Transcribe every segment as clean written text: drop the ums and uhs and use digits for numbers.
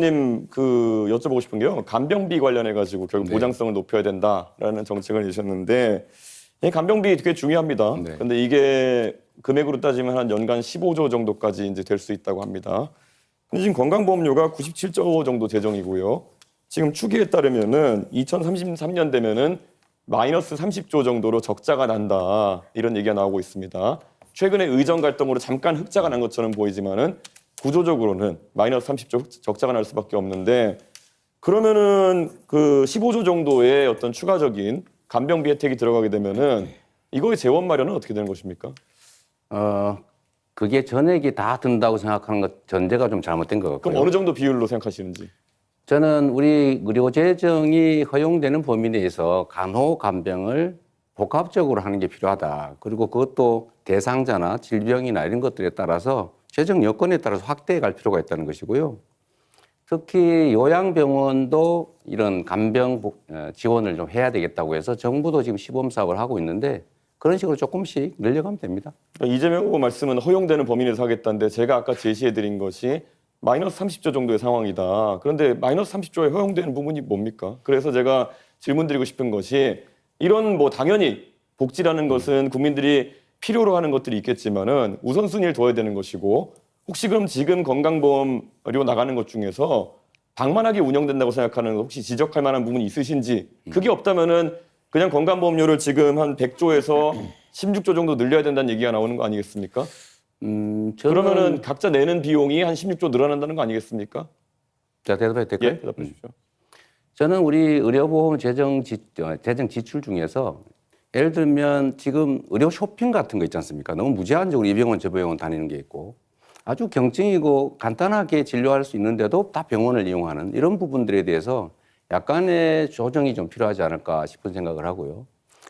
님 여쭤보고 싶은 게요. 간병비 관련해 가지고 결국 네. 보장성을 높여야 된다라는 정책을 내셨는데 이 간병비 되게 중요합니다. 네. 근데 이게 금액으로 따지면 한 연간 15조 정도까지 이제 될 수 있다고 합니다. 근데 지금 건강보험료가 97조 정도 재정이고요. 지금 추기에 따르면은 2033년 되면은 마이너스 30조 정도로 적자가 난다. 이런 얘기가 나오고 있습니다. 최근에 의정 갈등으로 잠깐 흑자가 난 것처럼 보이지만은 구조적으로는 마이너스 30조 적자가 날 수밖에 없는데 그러면은 15조 정도의 어떤 추가적인 간병비 혜택이 들어가게 되면은 이거의 재원 마련은 어떻게 되는 것입니까? 그게 전액이 다 든다고 생각하는 것 전제가 좀 잘못된 것 같고요. 그럼 어느 정도 비율로 생각하시는지? 저는 우리 의료재정이 허용되는 범위 내에서 간호, 간병을 복합적으로 하는 게 필요하다. 그리고 그것도 대상자나 질병이나 이런 것들에 따라서 재정 여건에 따라서 확대해 갈 필요가 있다는 것이고요. 특히 요양병원도 이런 간병 지원을 좀 해야 되겠다고 해서 정부도 지금 시범 사업을 하고 있는데 그런 식으로 조금씩 늘려가면 됩니다. 이재명 후보 말씀은 허용되는 범위 내에서 하겠다는데 제가 아까 제시해드린 것이 마이너스 30조 정도의 상황이다. 그런데 마이너스 30조에 허용되는 부분이 뭡니까? 그래서 제가 질문드리고 싶은 것이 이런 당연히 복지라는 것은 국민들이 필요로 하는 것들이 있겠지만은 우선순위를 둬야 되는 것이고 혹시 그럼 지금 건강보험료 나가는 것 중에서 방만하게 운영된다고 생각하는 혹시 지적할 만한 부분이 있으신지 그게 없다면은 그냥 건강보험료를 지금 한 100조에서 16조 정도 늘려야 된다는 얘기가 나오는 거 아니겠습니까? 그러면은 각자 내는 비용이 한 16조 늘어난다는 거 아니겠습니까? 자, 대답해도 될까요? 예, 대답해 주십시오. 저는 우리 의료보험 재정 지출 중에서 예를 들면 지금 의료 쇼핑 같은 거 있지 않습니까? 너무 무제한적으로 이 병원 저 병원 다니는 게 있고 아주 경증이고 간단하게 진료할 수 있는데도 다 병원을 이용하는 이런 부분들에 대해서 약간의 조정이 좀 필요하지 않을까 싶은 생각을 하고요.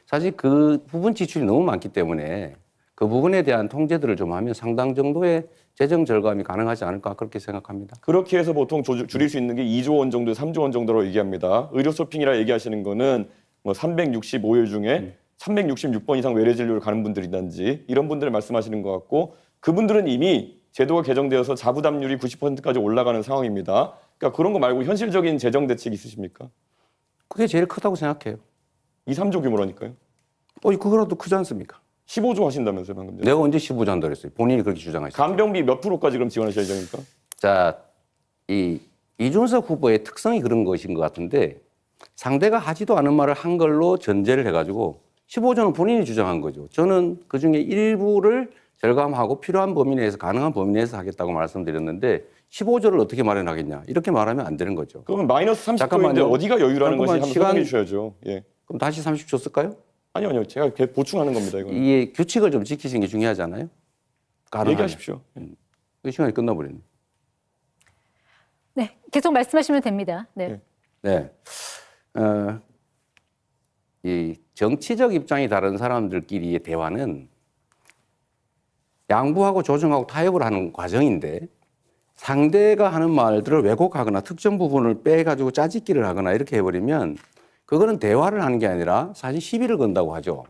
사실 그 부분 지출이 너무 많기 때문에 그 부분에 대한 통제들을 좀 하면 상당 정도의 재정 절감이 가능하지 않을까 그렇게 생각합니다. 그렇게 해서 보통 줄일 수 있는 게 2조 원 정도, 3조 원 정도로 얘기합니다. 의료 쇼핑이라 얘기하시는 거는 365일 중에 366번 이상 외래 진료를 가는 분들이든지 이런 분들을 말씀하시는 것 같고 그분들은 이미 제도가 개정되어서 자부담률이 90%까지 올라가는 상황입니다. 그러니까 그런 거 말고 현실적인 재정 대책이 있으십니까? 그게 제일 크다고 생각해요. 2, 3조 규모라니까요. 그거라도 크지 않습니까? 15조 하신다면서요, 방금 전에. 내가 언제 15조 한다고 했어요? 본인이 그렇게 주장하셨죠. 간병비 몇 프로까지 그럼 지원하실 예정입니까? 자, 이준석 후보의 특성이 그런 것인 것 같은데 상대가 하지도 않은 말을 한 걸로 전제를 해가지고 15조는 본인이 주장한 거죠. 저는 그중에 일부를 절감하고 필요한 범위 내에서 가능한 범위 내에서 하겠다고 말씀드렸는데 15조를 어떻게 마련하겠냐 이렇게 말하면 안 되는 거죠. 그러면 마이너스 30조인데 잠깐만요. 어디가 여유라는 것이 한번 시간- 설명해 주셔야죠. 예. 그럼 다시 30조 쓸까요? 아니요. 제가 보충하는 겁니다. 이거는. 이게 규칙을 좀 지키시는 게 중요하잖아요. 가능하면. 얘기하십시오. 그 시간이 끝나버렸네. 네, 계속 말씀하시면 됩니다. 네. 네. 네. 이 정치적 입장이 다른 사람들끼리의 대화는 양보하고 조정하고 타협을 하는 과정인데 상대가 하는 말들을 왜곡하거나 특정 부분을 빼가지고 짜집기를 하거나 이렇게 해버리면 그거는 대화를 하는 게 아니라 사실 시비를 건다고 하죠.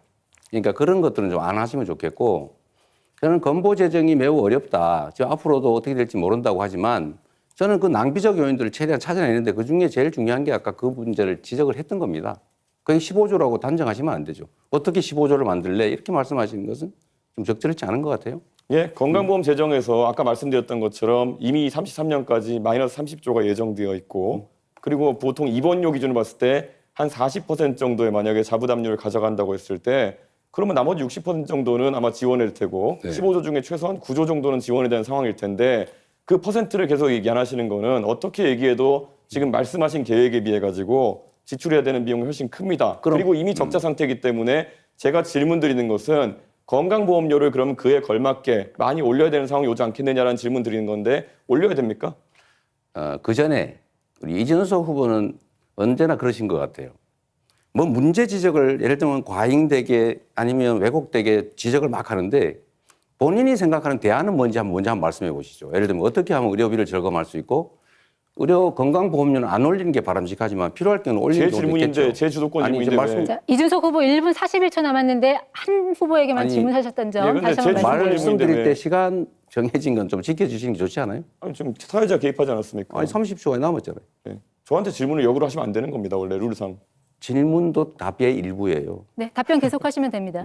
그러니까 그런 것들은 좀 안 하시면 좋겠고 저는 건보 재정이 매우 어렵다. 지금 앞으로도 어떻게 될지 모른다고 하지만 저는 그 낭비적 요인들을 최대한 찾아내는데 그중에 제일 중요한 게 아까 그 문제를 지적을 했던 겁니다. 그게 15조라고 단정하시면 안 되죠. 어떻게 15조를 만들래? 이렇게 말씀하시는 것은 좀 적절치 않은 것 같아요. 예, 건강보험 재정에서 아까 말씀드렸던 것처럼 이미 33년까지 마이너스 30조가 예정되어 있고 그리고 보통 입원료 기준으로 봤을 때 한 40% 정도의 만약에 자부담률을 가져간다고 했을 때 그러면 나머지 60% 정도는 아마 지원일 테고 네. 15조 중에 최소한 9조 정도는 지원이 되는 상황일 텐데 그 퍼센트를 계속 얘기 안 하시는 거는 어떻게 얘기해도 지금 말씀하신 계획에 비해 가지고 지출해야 되는 비용이 훨씬 큽니다. 그리고 이미 적자 상태이기 때문에 제가 질문 드리는 것은 건강보험료를 그럼 그에 걸맞게 많이 올려야 되는 상황이 오지 않겠느냐라는 질문 드리는 건데 올려야 됩니까? 그 전에 우리 이준석 후보는 언제나 그러신 것 같아요. 뭐 문제 지적을 예를 들면 과잉되게 아니면 왜곡되게 지적을 막 하는데 본인이 생각하는 대안은 뭔지 먼저 한번 말씀해 보시죠. 예를 들면 어떻게 하면 의료비를 절감할 수 있고 의료 건강보험료는 안 올리는 게 바람직하지만 필요할 때는 올리는 제 경우도 질문인데 있겠죠. 제 주도권 아니, 이제 질문인데 왜? 자, 이준석 후보 1분 41초 남았는데 한 후보에게만 아니, 질문하셨던 점 예, 근데 다시 한번 제 말씀드립니다. 말씀드릴 왜? 때 시간 정해진 건 좀 지켜주시는 게 좋지 않아요? 아니, 지금 사회자 개입하지 않았습니까? 아니 30초가 남았잖아요. 네. 저한테 질문을 역으로 하시면 안 되는 겁니다. 원래 룰상. 질문도 답의 일부예요. 네, 답변 계속하시면 됩니다.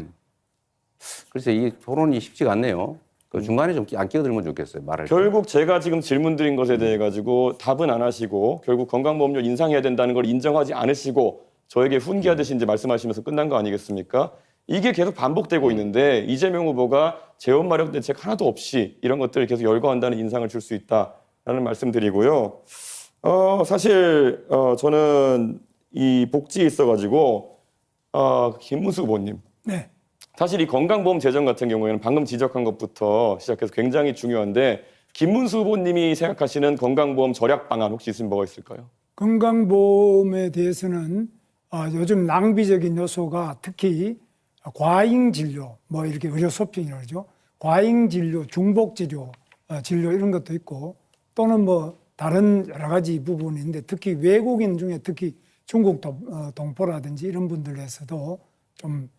그래서 이 토론이 쉽지가 않네요. 그 중간에 좀 안 끼어들면 좋겠어요. 말할 때. 결국 제가 지금 질문 드린 것에 대해 가지고 답은 안 하시고 결국 건강보험료 인상해야 된다는 걸 인정하지 않으시고 저에게 훈계하듯이 이제 말씀하시면서 끝난 거 아니겠습니까? 이게 계속 반복되고 있는데 이재명 후보가 재원 마련 대책 하나도 없이 이런 것들을 계속 열거한다는 인상을 줄 수 있다라는 말씀드리고요. 사실 저는 이 복지에 있어가지고 김문수 후보님. 네. 사실 이 건강보험 재정 같은 경우에는 방금 지적한 것부터 시작해서 굉장히 중요한데 김문수 후보님이 생각하시는 건강보험 절약 방안 혹시 있으면 뭐가 있을까요? 건강보험에 대해서는 요즘 낭비적인 요소가 특히 과잉 진료, 뭐 이렇게 의료 쇼핑이라고 그러죠. 과잉 진료, 중복 진료, 진료 이런 것도 있고 또는 뭐 다른 여러 가지 부분이 있는데 특히 외국인 중에 특히 중국 동포라든지 이런 분들에서도 좀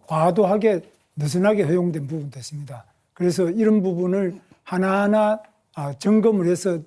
과도하게 느슨하게 허용된 부분도 있습니다. 그래서 이런 부분을 하나하나 점검을 해서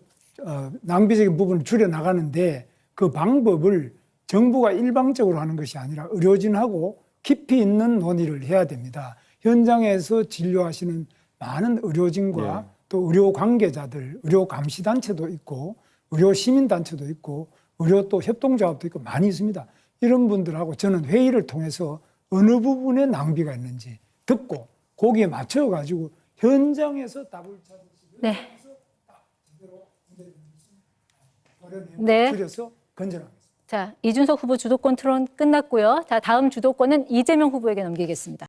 낭비적인 부분을 줄여나가는데 그 방법을 정부가 일방적으로 하는 것이 아니라 의료진하고 깊이 있는 논의를 해야 됩니다. 현장에서 진료하시는 많은 의료진과 또 의료 관계자들, 의료 감시단체도 있고 의료 시민단체도 있고 의료 또 협동조합도 있고 많이 있습니다. 이런 분들하고 저는 회의를 통해서 어느 부분에 낭비가 있는지 듣고 거기에 맞춰가지고 현장에서 답을 찾으시고 네. 네. 줄여서 건전하겠습니다. 자, 이준석 후보 주도권 토론 끝났고요. 자, 다음 주도권은 이재명 후보에게 넘기겠습니다.